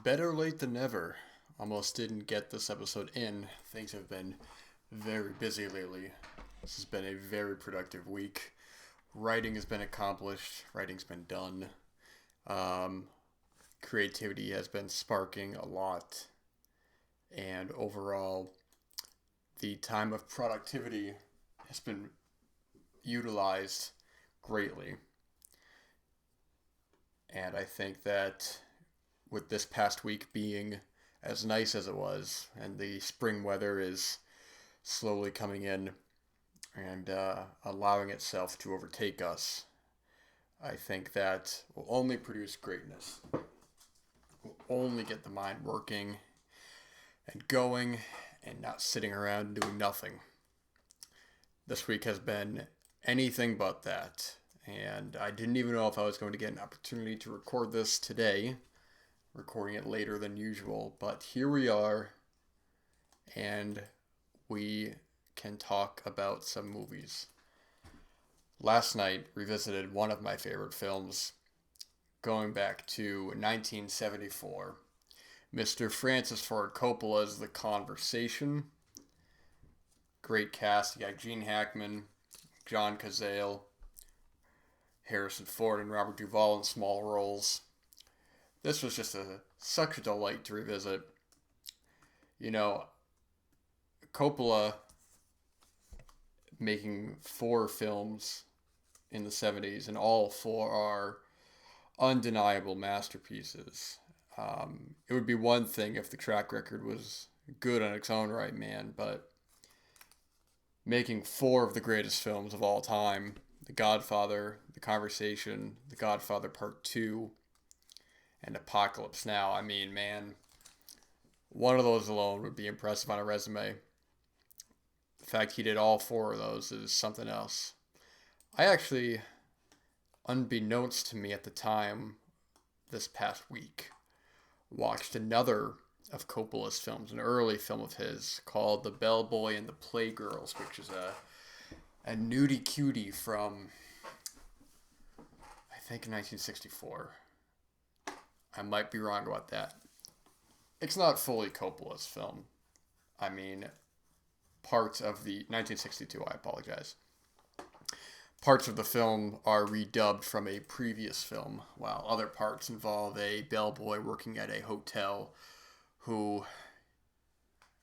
Better late than never. Almost didn't get this episode in. Things have been very busy lately. This has been a very productive week. Writing has been accomplished, writing's been done. Um, Creativity has been sparking a lot. And overall, the time of productivity has been utilized greatly. And I think that with this past week being as nice as it was, and the spring weather is slowly coming in and allowing itself to overtake us, I think that will only produce greatness. Will only get the mind working and going and not sitting around doing nothing. This week has been anything but that. And I didn't even know if I was going to get an opportunity to record this today, recording it later than usual. But here we are, and we can talk about some movies. Last night, revisited one of my favorite films, going back to 1974. Mr. Francis Ford Coppola's The Conversation. Great cast. You got Gene Hackman, John Cazale, Harrison Ford, and Robert Duvall in small roles. This was just such a delight to revisit. You know, Coppola making 4 films in the 70s, and all 4 are undeniable masterpieces. It would be one thing if the track record was good on its own right, man, but making 4 of the greatest films of all time, The Godfather, The Conversation, The Godfather Part 2, and Apocalypse Now, I mean, man, one of those alone would be impressive on a resume. The fact he did all 4 of those is something else. I actually, unbeknownst to me at the time, this past week, watched another of Coppola's films, an early film of his called The Bellboy and the Playgirls, which is a nudie cutie from, I think, 1964. I might be wrong about that. It's not fully Coppola's film. I mean, parts of the 1962, I apologize. Parts of the film are redubbed from a previous film, while other parts involve a bellboy working at a hotel who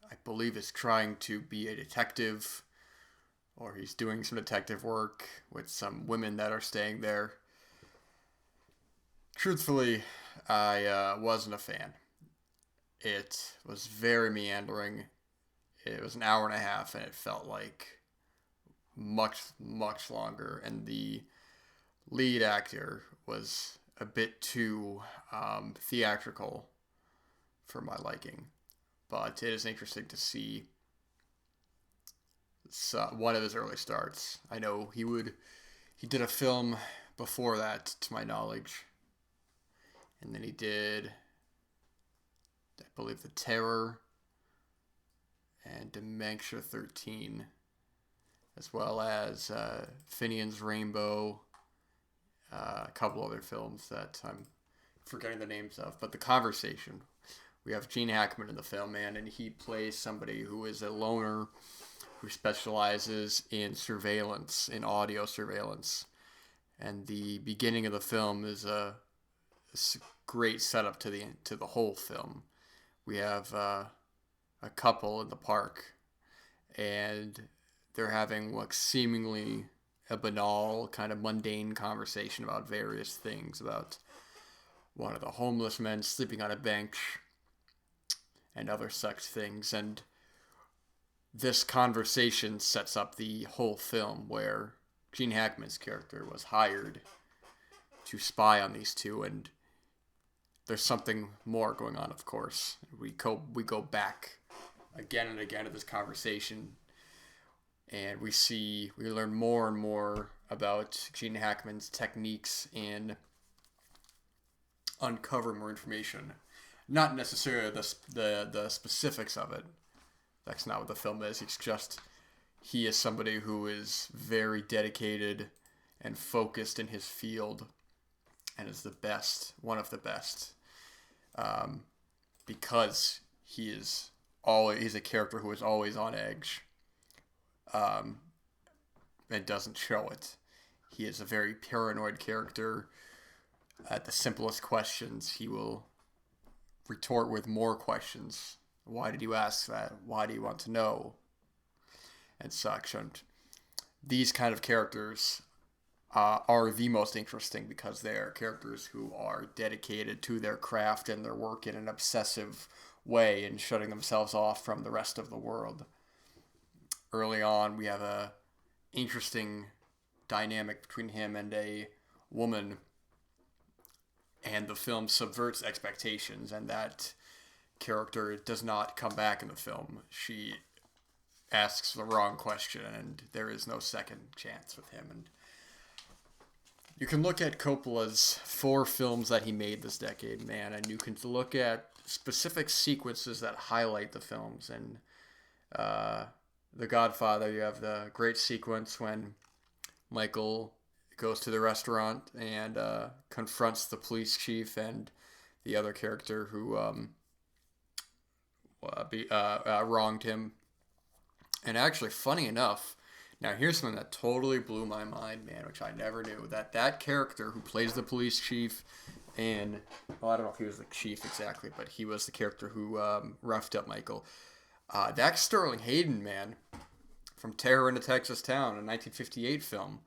I believe is trying to be a detective, or he's doing some detective work with some women that are staying there. Truthfully, I wasn't a fan. It was very meandering. It was an hour and a half, and it felt like much, much longer. And the lead actor was a bit too theatrical for my liking. But it is interesting to see one of his early starts. I know he did a film before that, to my knowledge. And then he did, I believe, The Terror and Dementia 13, as well as Finian's Rainbow, a couple other films that I'm forgetting the names of. But The Conversation, we have Gene Hackman in the film, man, and he plays somebody who is a loner who specializes in surveillance, in audio surveillance. And the beginning of the film is a great setup to the whole film. We have a couple in the park, and they're having what seemingly a banal, kind of mundane conversation about various things, about one of the homeless men sleeping on a bench and other such things. And this conversation sets up the whole film, where Gene Hackman's character was hired to spy on these two, and there's something more going on, of course. We go back again and again to this conversation, and we learn more and more about Gene Hackman's techniques in uncover more information. Not necessarily the specifics of it. That's not what the film is. It's just he is somebody who is very dedicated and focused in his field, and is the best, one of the best. because he's a character who is always on edge, um, and doesn't show it. He is a very paranoid character. At the simplest questions, he will retort with more questions. Why did you ask that? Why do you want to know? And such. And these kind of characters are the most interesting because they are characters who are dedicated to their craft and their work in an obsessive way and shutting themselves off from the rest of the world. Early on, we have a interesting dynamic between him and a woman, and the film subverts expectations, and that character does not come back in the film. She asks the wrong question, and there is no second chance with him. And you can look at Coppola's 4 films that he made this decade, man, and you can look at specific sequences that highlight the films. And The Godfather, you have the great sequence when Michael goes to the restaurant and confronts the police chief and the other character who wronged him. And actually, funny enough, now here's something that totally blew my mind, man, which I never knew. That character who plays the police chief, and, well, I don't know if he was the chief exactly, but he was the character who roughed up Michael. That's Sterling Hayden, man, from Terror in a Texas Town, a 1958 film.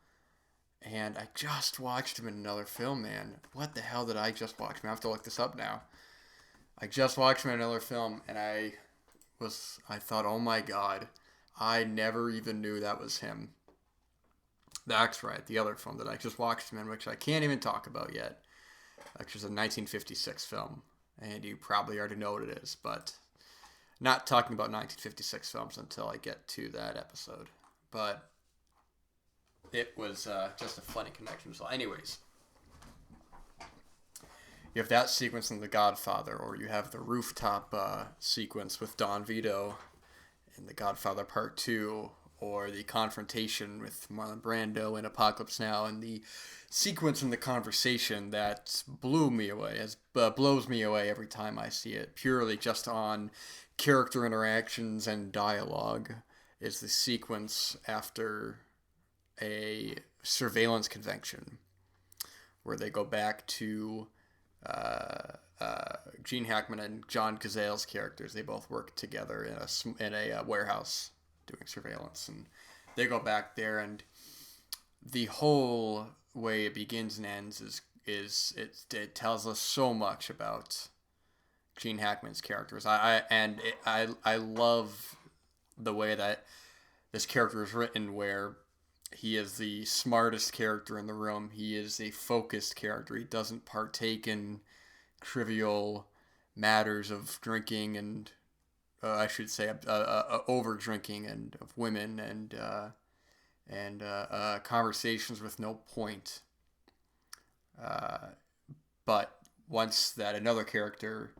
And I just watched him in another film, man. What the hell did I just watch? I have to look this up now. I just watched him in another film, and I thought, oh my god, I never even knew that was him. That's right, the other film that I just watched him in, which I can't even talk about yet, which is a 1956 film, and you probably already know what it is, but not talking about 1956 films until I get to that episode. But it was just a funny connection. So anyways, you have that sequence in The Godfather, or you have the rooftop sequence with Don Vito in The Godfather Part 2, or the confrontation with Marlon Brando in Apocalypse Now, and the sequence in The Conversation that blows me away every time I see it, purely just on character interactions and dialogue, is the sequence after a surveillance convention where they go back to Gene Hackman and John Cazale's characters. They both work together in a warehouse doing surveillance, and they go back there, and the whole way it begins and ends it tells us so much about Gene Hackman's characters. I love the way that this character is written, where he is the smartest character in the room. He is a focused character. He doesn't partake in trivial matters of drinking and, I should say, over drinking and of women and conversations with no point. But once that another character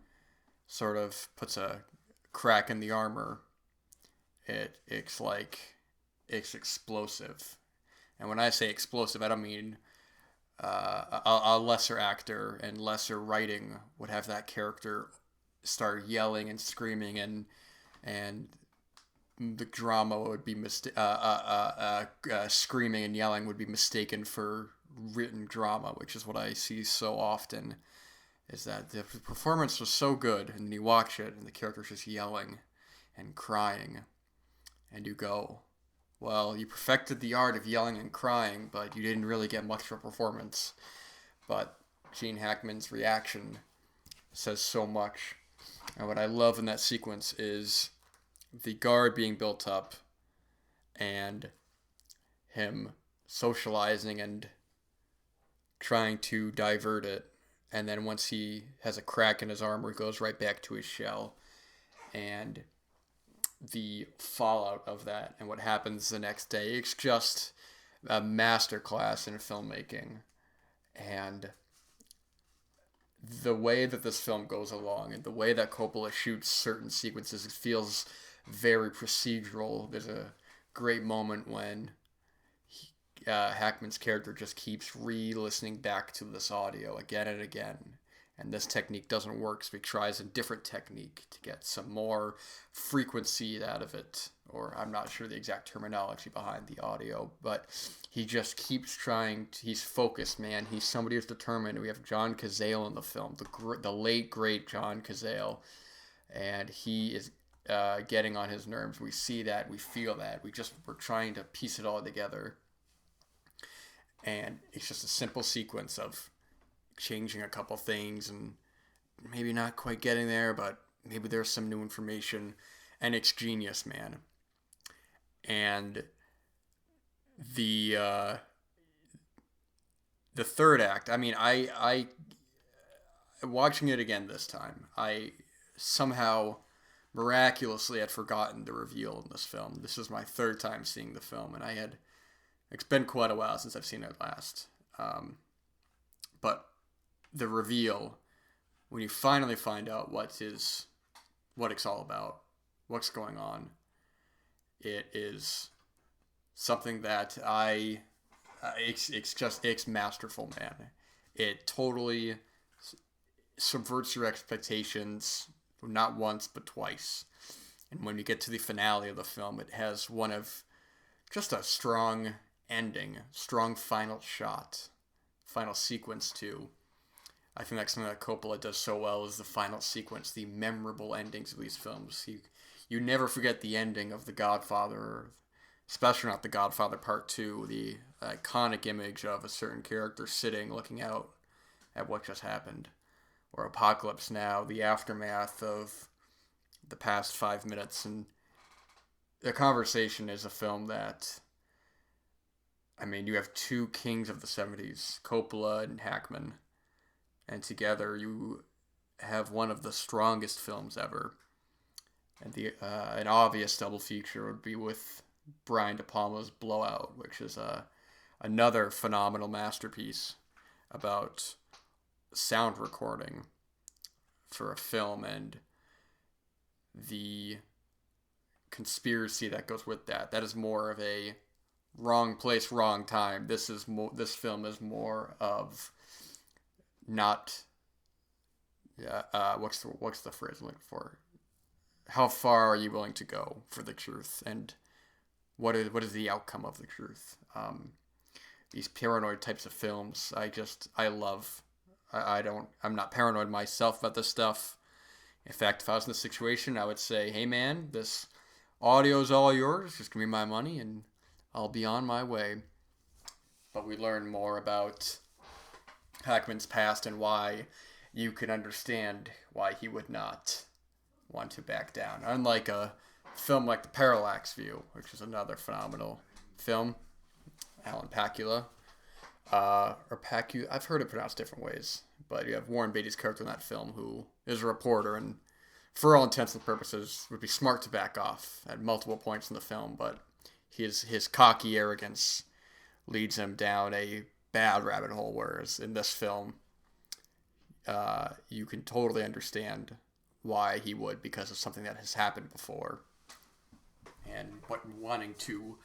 sort of puts a crack in the armor, it's explosive. And when I say explosive, I don't mean a lesser actor and lesser writing would have that character start yelling and screaming, and the drama would be screaming and yelling would be mistaken for written drama, which is what I see so often. Is that the performance was so good, and then you watch it, and the character's just yelling and crying, and you go, well, you perfected the art of yelling and crying, but you didn't really get much of a performance. But Gene Hackman's reaction says so much. And what I love in that sequence is the guard being built up and him socializing and trying to divert it. And then once he has a crack in his armor, he goes right back to his shell. And the fallout of that and what happens the next day, it's just a masterclass in filmmaking. And the way that this film goes along and the way that Coppola shoots certain sequences, it feels very procedural. There's a great moment when Hackman's character just keeps re-listening back to this audio again and again, and this technique doesn't work, so he tries a different technique to get some more frequency out of it. Or I'm not sure the exact terminology behind the audio, but he just keeps trying. He's focused, man. He's somebody who's determined. We have John Cazale in the film, the late great John Cazale, and he is getting on his nerves. We see that, we feel that. We're trying to piece it all together, and it's just a simple sequence of changing a couple things and maybe not quite getting there, but maybe there's some new information, and it's genius, man. And the third act, I mean, I watching it again this time, I somehow miraculously had forgotten the reveal in this film. This is my third time seeing the film, and it's been quite a while since I've seen it last. But the reveal, when you finally find out what it's all about, what's going on, it is something that it's masterful, man. It totally subverts your expectations, not once but twice. And when you get to the finale of the film, it has one of just a strong ending, strong final shot, final sequence too. I think that's something that Coppola does so well, is the final sequence, the memorable endings of these films. You never forget the ending of The Godfather, especially not The Godfather Part 2, the iconic image of a certain character sitting, looking out at what just happened. Or Apocalypse Now, the aftermath of the past 5 minutes. And The Conversation is a film that, I mean, you have two kings of the 70s, Coppola and Hackman, and together you have one of the strongest films ever. And an obvious double feature would be with Brian De Palma's Blowout, which is another phenomenal masterpiece about sound recording for a film and the conspiracy that goes with that. That is more of a wrong place, wrong time. This film is more of not. What's the phrase I'm looking for? How far are you willing to go for the truth, and what is the outcome of the truth? These paranoid types of films, I love. I'm not paranoid myself about this stuff. In fact, if I was in this situation, I would say, hey man, this audio is all yours. Just give me my money and I'll be on my way. But we learn more about Hackman's past and why you can understand why he would not want to back down. Unlike a film like The Parallax View, which is another phenomenal film. Alan Pakula. Or Pacu, I've heard it pronounced different ways, but you have Warren Beatty's character in that film who is a reporter and for all intents and purposes would be smart to back off at multiple points in the film, but his cocky arrogance leads him down a bad rabbit hole, whereas in this film you can totally understand why he would, because of something that has happened before and wanting to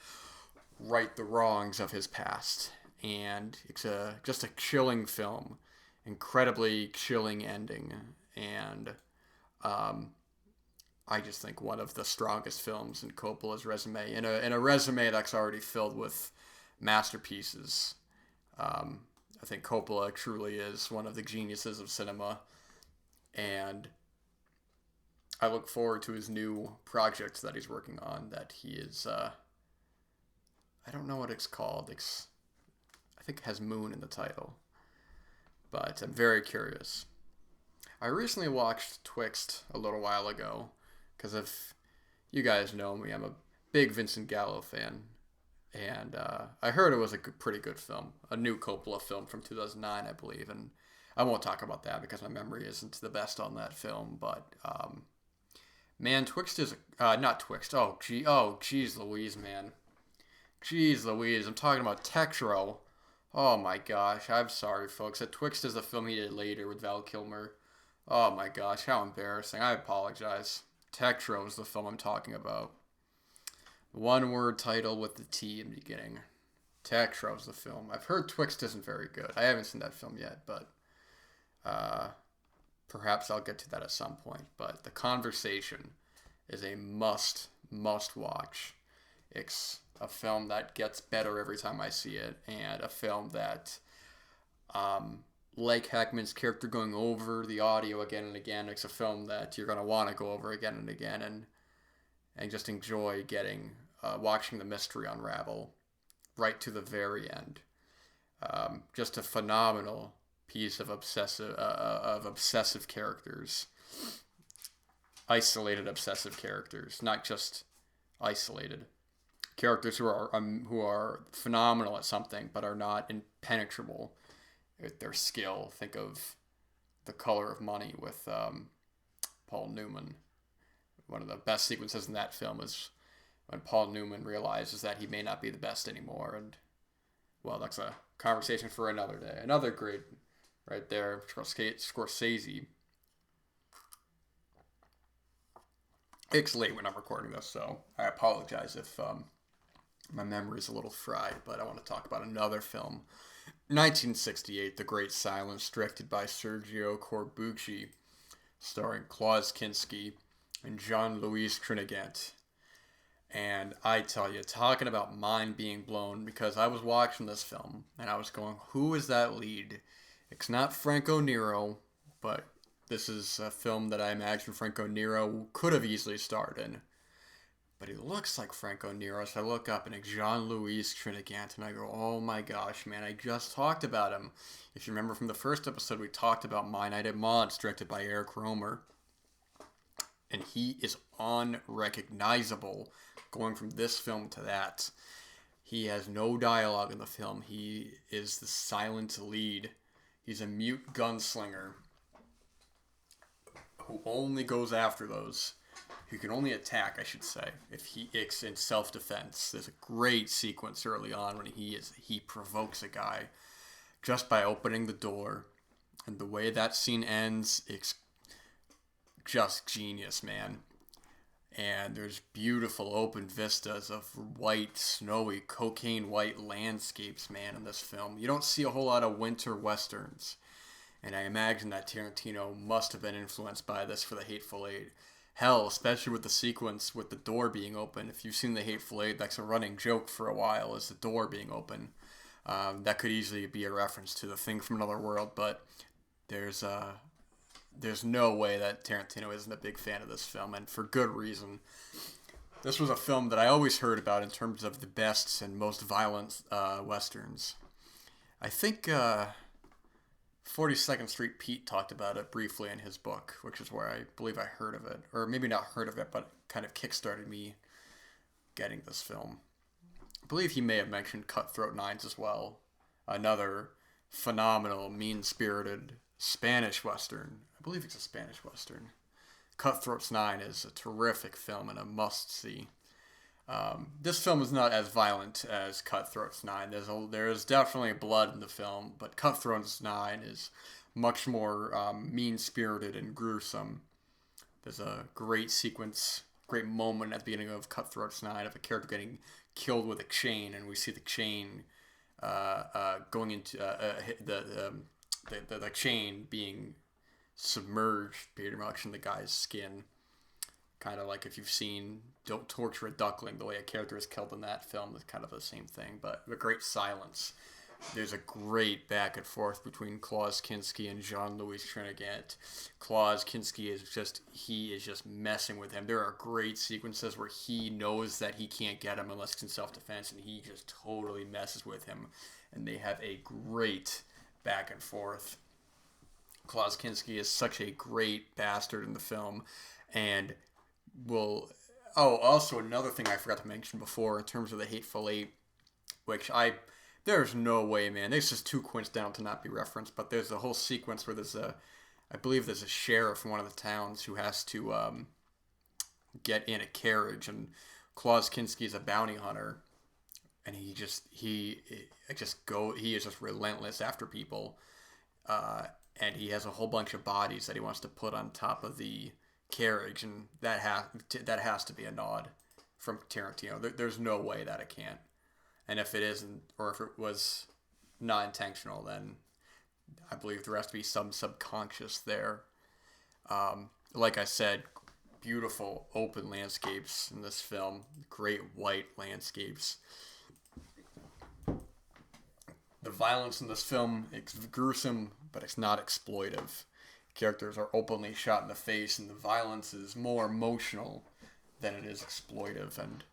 right the wrongs of his past. And it's just a chilling film, incredibly chilling ending, and I just think one of the strongest films in Coppola's resume, in a resume that's already filled with masterpieces. I think Coppola truly is one of the geniuses of cinema, and I look forward to his new projects that he's working on. That he is, I don't know what it's called. I think it has Moon in the title, but I'm very curious. I recently watched Twixt a little while ago, because if you guys know me, I'm a big Vincent Gallo fan, and I heard it was a pretty good film, a new Coppola film from 2009, I believe, and I won't talk about that because my memory isn't the best on that film, but man, Twixt is not Twixt. Oh, geez Louise, man. Jeez Louise, I'm talking about Tektro. Oh my gosh, I'm sorry folks. That Twixt is a film he did later with Val Kilmer. Oh my gosh, how embarrassing. I apologize. Tektro is the film I'm talking about. One word title with the T in the beginning. Tektro is the film. I've heard Twixt isn't very good. I haven't seen that film yet, but Perhaps I'll get to that at some point. But The Conversation is a must watch. It's a film that gets better every time I see it, and a film that, like Hackman's character going over the audio again and again, it's a film that you're gonna want to go over again and again, and just enjoy getting watching the mystery unravel right to the very end. Just a phenomenal piece of obsessive characters, isolated obsessive characters, not just isolated characters who are phenomenal at something but are not impenetrable with their skill. Think of The Color of Money with Paul Newman. One of the best sequences in that film is when Paul Newman realizes that he may not be the best anymore, and well, that's a conversation for another day. Another great, right there, Scorsese. It's late when I'm recording this, so I apologize if my memory is a little fried, but I want to talk about another film. 1968, The Great Silence, directed by Sergio Corbucci, starring Klaus Kinski and Jean-Louis Trintignant. And I tell you, talking about mind being blown, because I was watching this film and I was going, who is that lead? It's not Franco Nero, but this is a film that I imagine Franco Nero could have easily starred in. But he looks like Franco Nero, so I look up and it's Jean-Louis Trintignant, and I go, oh my gosh, man, I just talked about him. If you remember from the first episode, we talked about My Night at Maud's, directed by Eric Romer. And he is unrecognizable going from this film to that. He has no dialogue in the film. He is the silent lead. He's a mute gunslinger who only goes after those, who can only attack, I should say, if he icks in self-defense. There's a great sequence early on when he provokes a guy just by opening the door. And the way that scene ends, it's just genius, man. And there's beautiful open vistas of white, snowy, cocaine white landscapes, man, in this film. You don't see a whole lot of winter westerns. And I imagine that Tarantino must have been influenced by this for The Hateful Eight. Hell, especially with the sequence with the door being open. If you've seen The Hateful Eight, that's a running joke for a while, is the door being open. That could easily be a reference to The Thing from Another World, but there's no way that Tarantino isn't a big fan of this film, and for good reason. This was a film that I always heard about in terms of the best and most violent westerns. I think 42nd Street Pete talked about it briefly in his book, which is where I believe I heard of it. Or maybe not heard of it, but kind of kickstarted me getting this film. I believe he may have mentioned Cutthroat Nines as well. Another phenomenal, mean-spirited Spanish Western. I believe it's a Spanish Western. Cutthroat's Nine is a terrific film and a must-see. This film is not as violent as Cutthroat's Nine. There is definitely blood in the film, but Cutthroat's Nine is much more mean-spirited and gruesome. There's a great sequence, great moment at the beginning of Cutthroat's Nine of a character getting killed with a chain, and we see the chain going into the chain being submerged pretty much in the guy's skin. Kind of like if you've seen Don't Torture a Duckling, the way a character is killed in that film is kind of the same thing, but a great silence. There's a great back and forth between Klaus Kinski and Jean-Louis Trintignant. Klaus Kinski is just messing with him. There are great sequences where he knows that he can't get him unless it's in self-defense, and he just totally messes with him. And they have a great back and forth. Klaus Kinski is such a great bastard in the film, and also another thing I forgot to mention before in terms of The Hateful Eight, which there's no way, man, this is too coincidental to not be referenced, but there's a whole sequence where I believe there's a sheriff in one of the towns who has to get in a carriage, and Klaus Kinski is a bounty hunter, and he is just relentless after people, and he has a whole bunch of bodies that he wants to put on top of the carriage, and that has to be a nod from Tarantino. There's no way that it can't. And if it isn't, or if it was not intentional, then I believe there has to be some subconscious there. Like I said, beautiful open landscapes in this film, great white landscapes. The violence in this film, it's gruesome, but it's not exploitive. Characters are openly shot in the face, and the violence is more emotional than it is exploitive. And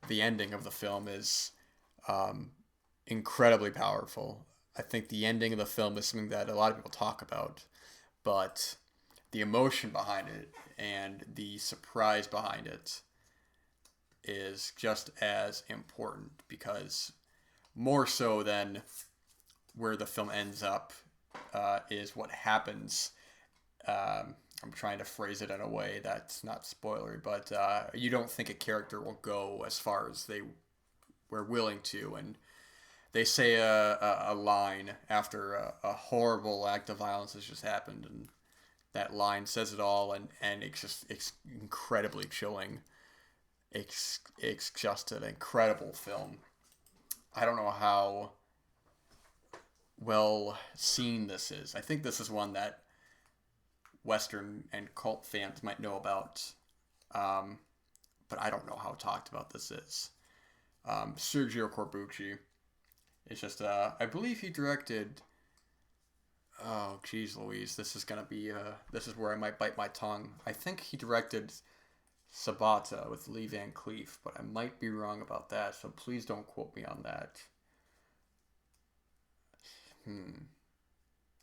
the ending of the film is um, incredibly powerful. I think the ending of the film is something that a lot of people talk about, but the emotion behind it and the surprise behind it is just as important, because more so than where the film ends up is what happens. I'm trying to phrase it in a way that's not spoilery, but you don't think a character will go as far as they were willing to, and they say a line after a horrible act of violence has just happened, and that line says it all, and it's incredibly chilling. It's just an incredible film. I don't know how well seen this is. I think this is one that Western and cult fans might know about, but I don't know how talked about this is. Sergio Corbucci. It's just, I believe he directed. Oh, geez, Louise, this is gonna be. This is where I might bite my tongue. I think he directed Sabata with Lee Van Cleef, but I might be wrong about that. So please don't quote me on that.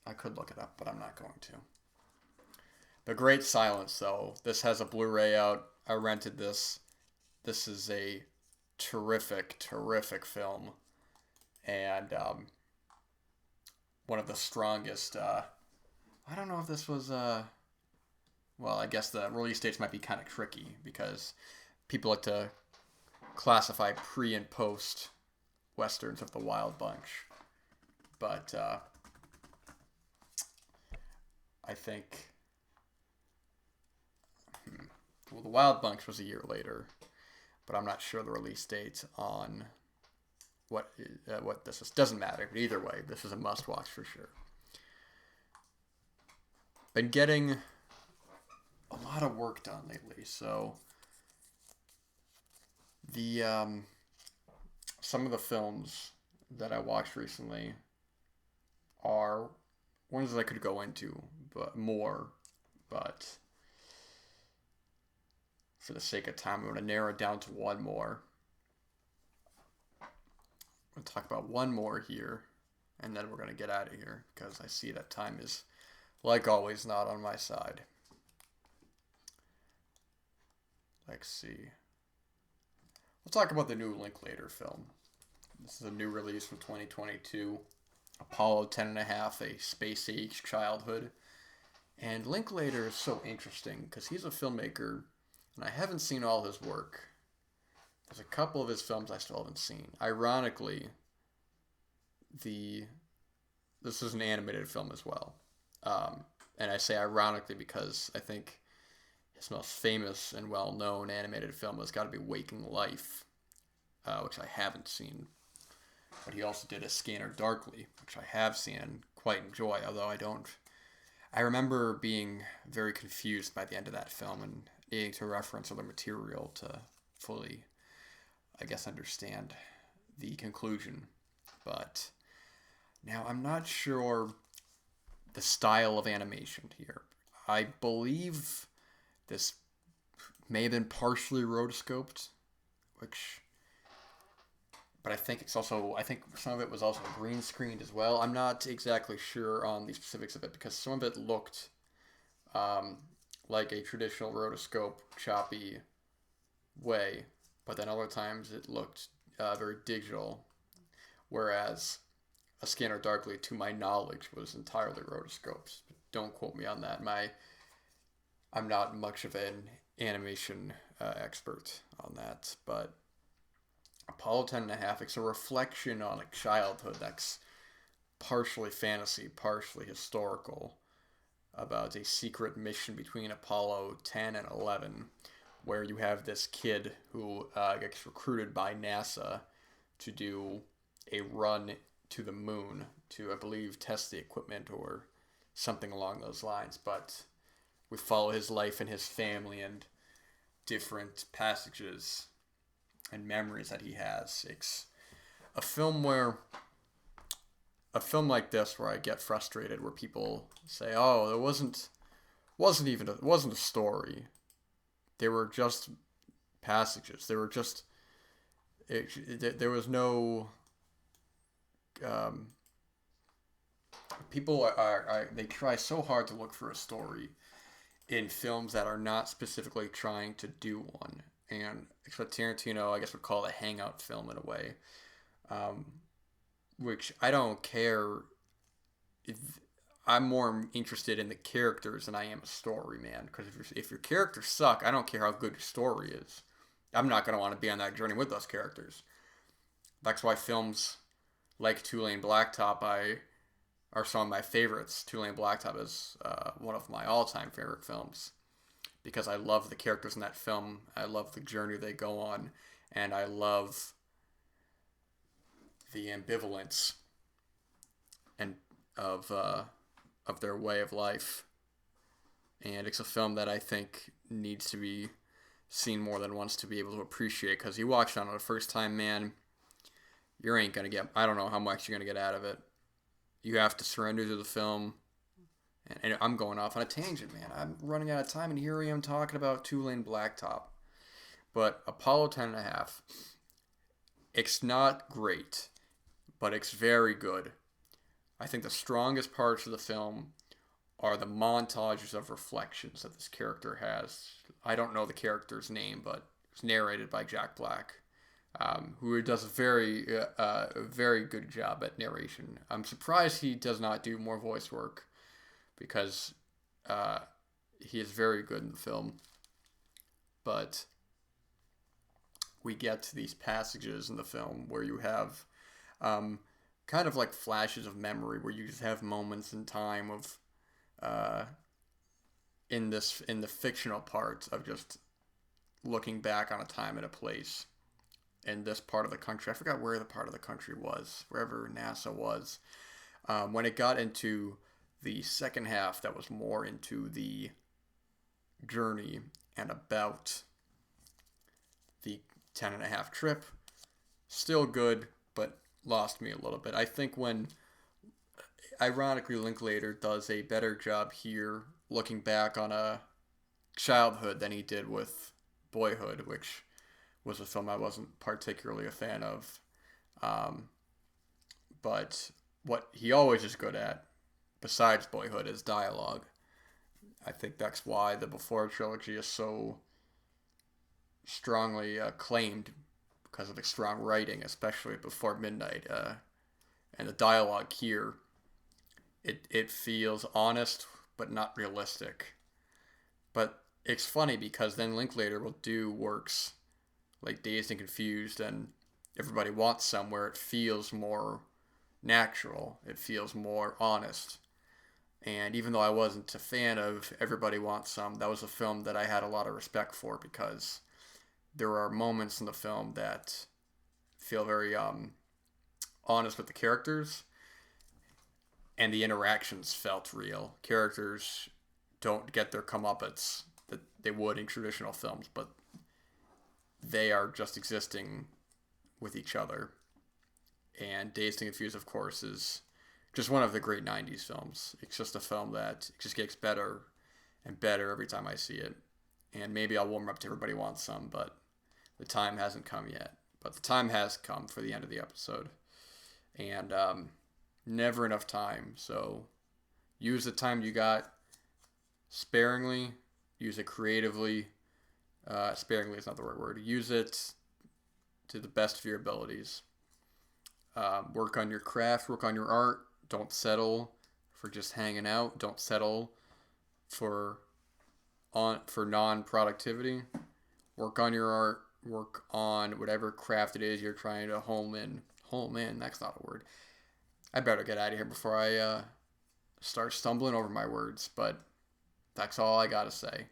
I could look it up, but I'm not going to. The Great Silence, though. This has a Blu-ray out. I rented this. This is a terrific, terrific film, and one of the strongest. I don't know if this was. Well, I guess the release dates might be kind of tricky because people like to classify pre and post westerns of the Wild Bunch, but I think. Well, the Wild Bunch was a year later, but I'm not sure the release date on what this is. Doesn't matter. But either way, this is a must-watch for sure. Been getting a lot of work done lately, so the some of the films that I watched recently are ones that I could go into, but for the sake of time, I'm going to narrow it down to one more. I'm going to talk about one more here, and then we're going to get out of here, because I see that time is, like always, not on my side. Let's see. We'll talk about the new Linklater film. This is a new release from 2022. Apollo 10.5, A Space Age Childhood. And Linklater is so interesting, because he's a filmmaker, and I haven't seen all his work. There's a couple of his films I still haven't seen. Ironically, this is an animated film as well. And I say ironically because I think his most famous and well-known animated film has got to be Waking Life, which I haven't seen. But he also did A Scanner Darkly, which I have seen and quite enjoy, although I remember being very confused by the end of that film and needing to reference other material to fully, I guess, understand the conclusion. But now I'm not sure the style of animation here. I believe this may have been partially rotoscoped, but I think some of it was also green screened as well. I'm not exactly sure on the specifics of it, because some of it looked like a traditional rotoscope choppy way, but then other times it looked very digital, whereas A Scanner Darkly, to my knowledge, was entirely rotoscopes. Don't quote me on that. I'm not much of an animation expert on that, but Apollo 10.5, it's a reflection on a childhood that's partially fantasy, partially historical, about a secret mission between Apollo 10 and 11, where you have this kid who gets recruited by NASA to do a run to the moon to, I believe, test the equipment or something along those lines. But we follow his life and his family and different passages and memories that he has. It's a film where a film like this where I get frustrated where people say, "Oh, there wasn't a story. They were just passages. They were just there was no um, people are they try so hard to look for a story in films that are not specifically trying to do one, and what Tarantino I guess would call a hangout film in a way, um, which I don't care. If, I'm more interested in the characters than I am a story, man. Because if your characters suck, I don't care how good your story is. I'm not gonna want to be on that journey with those characters. That's why films like Two Lane Blacktop are some of my favorites. Two Lane Blacktop is one of my all-time favorite films because I love the characters in that film. I love the journey they go on, and I love the ambivalence and of their way of life. And it's a film that I think needs to be seen more than once to be able to appreciate. Because you watch it on the first time, man, you ain't gonna get. I don't know how much you're gonna get out of it. You have to surrender to the film. And I'm going off on a tangent, man. I'm running out of time, and here I am talking about Two Lane Blacktop. But Apollo 10.5, it's not great, but it's very good. I think the strongest parts of the film are the montages of reflections that this character has. I don't know the character's name, but it's narrated by Jack Black, who does a very good job at narration. I'm surprised he does not do more voice work because he is very good in the film. But we get to these passages in the film where you have kind of like flashes of memory, where you just have moments in time of in the fictional part of just looking back on a time and a place in this part of the country. I forgot where the part of the country was, wherever NASA was. When it got into the second half, that was more into the journey and about the 10.5 trip. Still good, but lost me a little bit. I think when, ironically, Linklater does a better job here looking back on a childhood than he did with Boyhood, which was a film I wasn't particularly a fan of. But what he always is good at, besides Boyhood, is dialogue. I think that's why the Before trilogy is so strongly acclaimed, because of the strong writing, especially Before Midnight. And the dialogue here, it feels honest but not realistic. But it's funny because then Linklater will do works like Dazed and Confused and Everybody Wants Somewhere. It feels more natural. It feels more honest. And even though I wasn't a fan of Everybody Wants Some, that was a film that I had a lot of respect for because there are moments in the film that feel very honest with the characters, and the interactions felt real. Characters don't get their comeuppance that they would in traditional films, but they are just existing with each other. And Dazed and Confused, of course, is just one of the great 90s films. It's just a film that just gets better and better every time I see it. And maybe I'll warm up to Everybody Wants Some, but the time hasn't come yet. But the time has come for the end of the episode. And never enough time. So use the time you got sparingly. Use it creatively. Sparingly is not the right word. Use it to the best of your abilities. Work on your craft. Work on your art. Don't settle for just hanging out. Don't settle for non-productivity. Work on your art. Work on whatever craft it is you're trying to home in. Home in, that's not a word. I better get out of here before I start stumbling over my words, but that's all I gotta say.